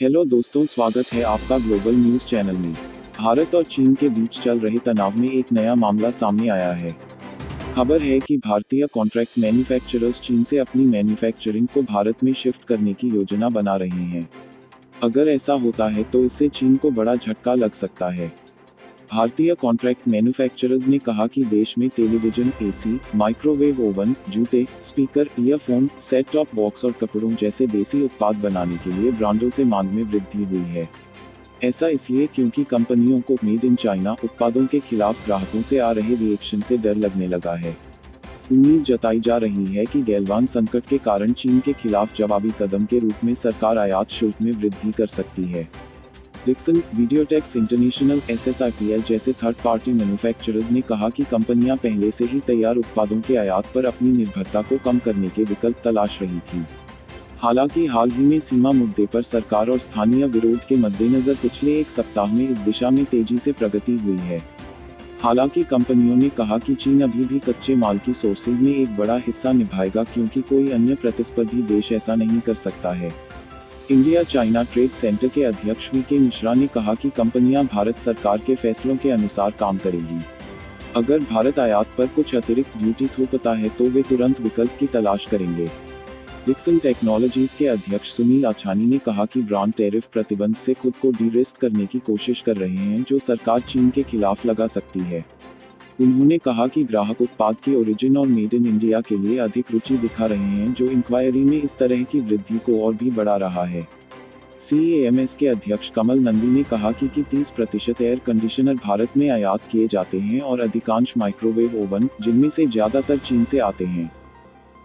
Hello दोस्तों, स्वागत है आपका ग्लोबल न्यूज चैनल में। भारत और चीन के बीच चल रहे तनाव में एक नया मामला सामने आया है। खबर है कि भारतीय कॉन्ट्रैक्ट मैन्युफैक्चरर्स चीन से अपनी मैन्युफैक्चरिंग को भारत में शिफ्ट करने की योजना बना रहे हैं। अगर ऐसा होता है तो इससे चीन को बड़ा झटका लग सकता है। भारतीय कॉन्ट्रैक्ट मैन्युफैक्चरर्स ने कहा कि देश में टेलीविजन, एसी, माइक्रोवेव ओवन, जूते, speaker, earphone, set top box और कपड़ों जैसे देसी उत्पाद बनाने के लिए ब्रांडों से मांग में वृद्धि हुई है। ऐसा इसलिए क्योंकि कंपनियों को मेड इन चाइना उत्पादों के खिलाफ ग्राहकों से आ रहे रिएक्शन से डर लगने लगा है। उम्मीद जताई जा रही है कि गैलवान संकट के कारण चीन के खिलाफ जवाबी कदम के रूप में सरकार आयात शुल्क में वृद्धि कर सकती है। डिक्सन, वीडियोटेक्स इंटरनेशनल, SSIPL जैसे थर्ड पार्टी मैन्युफैक्चरर्स ने कहा कि कंपनियां पहले से ही तैयार उत्पादों के आयात पर अपनी निर्भरता को कम करने के विकल्प तलाश रही थी। हालांकि हाल ही में सीमा मुद्दे पर सरकार और स्थानीय विरोध के मद्देनजर पिछले एक सप्ताह में इस दिशा में तेजी से प्रगति हुई है। हालांकि कंपनियों ने कहा कि चीन अभी भी कच्चे माल की सोर्सिंग में एक बड़ा हिस्सा निभाएगा क्योंकि कोई अन्य प्रतिस्पर्धी देश ऐसा नहीं कर सकता है। इंडिया चाइना ट्रेड सेंटर के अध्यक्ष VK मिश्रा ने कहा कि कंपनियां भारत सरकार के फैसलों के अनुसार काम करेंगी। अगर भारत आयात पर कुछ अतिरिक्त ड्यूटी थोपता है तो वे तुरंत विकल्प की तलाश करेंगे। डिक्सन टेक्नोलॉजीज के अध्यक्ष सुनील आछानी ने कहा कि ब्रांड टैरिफ प्रतिबंध से खुद को डी-रिस्क करने की कोशिश कर रहे हैं जो सरकार चीन के खिलाफ लगा सकती है। उन्होंने कहा कि ग्राहक उत्पाद के ओरिजिन और मेड इन इंडिया के लिए अधिक रुचि दिखा रहे हैं जो इंक्वायरी में इस तरह की वृद्धि को और भी बढ़ा रहा है। CAMS के अध्यक्ष कमल नंदी ने कहा कि 30% एयर कंडीशनर भारत में आयात किए जाते हैं और अधिकांश माइक्रोवेव ओवन, जिनमें से ज़्यादातर चीन से आते हैं।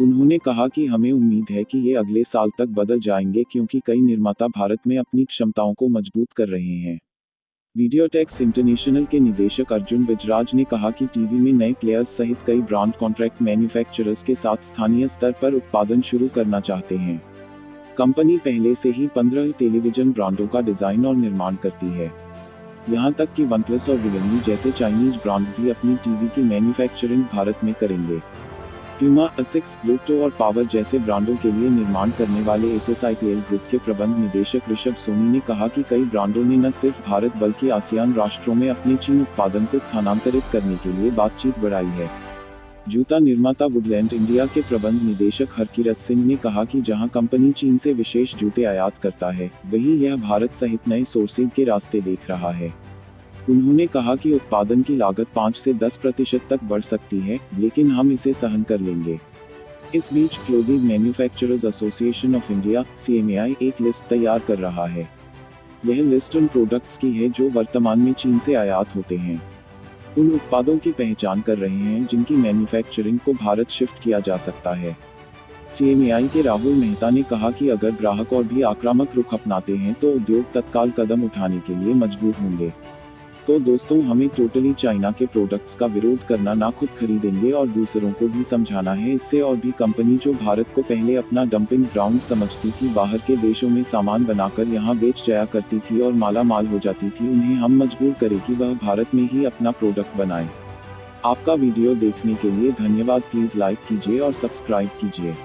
उन्होंने कहा कि हमें उम्मीद है कि ये अगले साल तक बदल जाएंगे क्योंकि कई निर्माता भारत में अपनी क्षमताओं को मजबूत कर रहे हैं। वीडियोटेक्स इंटरनेशनल के निदेशक अर्जुन बिजराज ने कहा कि टीवी में नए प्लेयर्स सहित कई ब्रांड कॉन्ट्रैक्ट मैन्युफैक्चरर्स के साथ स्थानीय स्तर पर उत्पादन शुरू करना चाहते हैं। कंपनी पहले से ही 15 टेलीविजन ब्रांडों का डिजाइन और निर्माण करती है। यहां तक कि OnePlus और Realme जैसे चाइनीज ब्रांड्स भी अपनी टीवी की मैन्युफैक्चरिंग भारत में करेंगे। प्यूमा, ASICS, लोटो और पावर जैसे ब्रांडों के लिए निर्माण करने वाले SSIPL ग्रुप के प्रबंध निदेशक ऋषभ सोनी ने कहा कि कई ब्रांडों ने न सिर्फ भारत बल्कि आसियान राष्ट्रों में अपने चीन उत्पादन को स्थानांतरित करने के लिए बातचीत बढ़ाई है। जूता निर्माता वुडलैंड इंडिया के प्रबंध निदेशक हरकिरत सिंह ने कहा कि जहां कंपनी चीन से विशेष जूते आयात करता है, वहीं यह भारत सहित नए सोर्सिंग के रास्ते देख रहा है। उन्होंने कहा कि उत्पादन की लागत 5 से 10% तक बढ़ सकती है, लेकिन हम इसे सहन कर लेंगे। इस बीच clothing manufacturers association of India CMAI एक लिस्ट तैयार कर रहा है। यह लिस्ट उन प्रोडक्ट्स की है जो वर्तमान में चीन से आयात होते हैं। उन उत्पादों की पहचान कर रहे हैं जिनकी मैन्युफैक्चरिंग को भारत शिफ्ट किया जा सकता है। CMAI के राहुल मेहता ने कहा कि अगर ग्राहक और भी आक्रामक रुख अपनाते हैं तो उद्योग तत्काल कदम उठाने के लिए मजबूर होंगे। तो दोस्तों, हमें टोटली चाइना के प्रोडक्ट्स का विरोध करना, ना खुद खरीदेंगे और दूसरों को भी समझाना है इससे। और भी कंपनी जो भारत को पहले अपना डंपिंग ग्राउंड समझती थी, बाहर के देशों में सामान बनाकर यहाँ बेच जाया करती थी और माला माल हो जाती थी, उन्हें हम मजबूर करें कि वह भारत में ही अपना प्रोडक्ट बनाए। आपका वीडियो देखने के लिए धन्यवाद। प्लीज़ लाइक कीजिए और सब्सक्राइब कीजिए।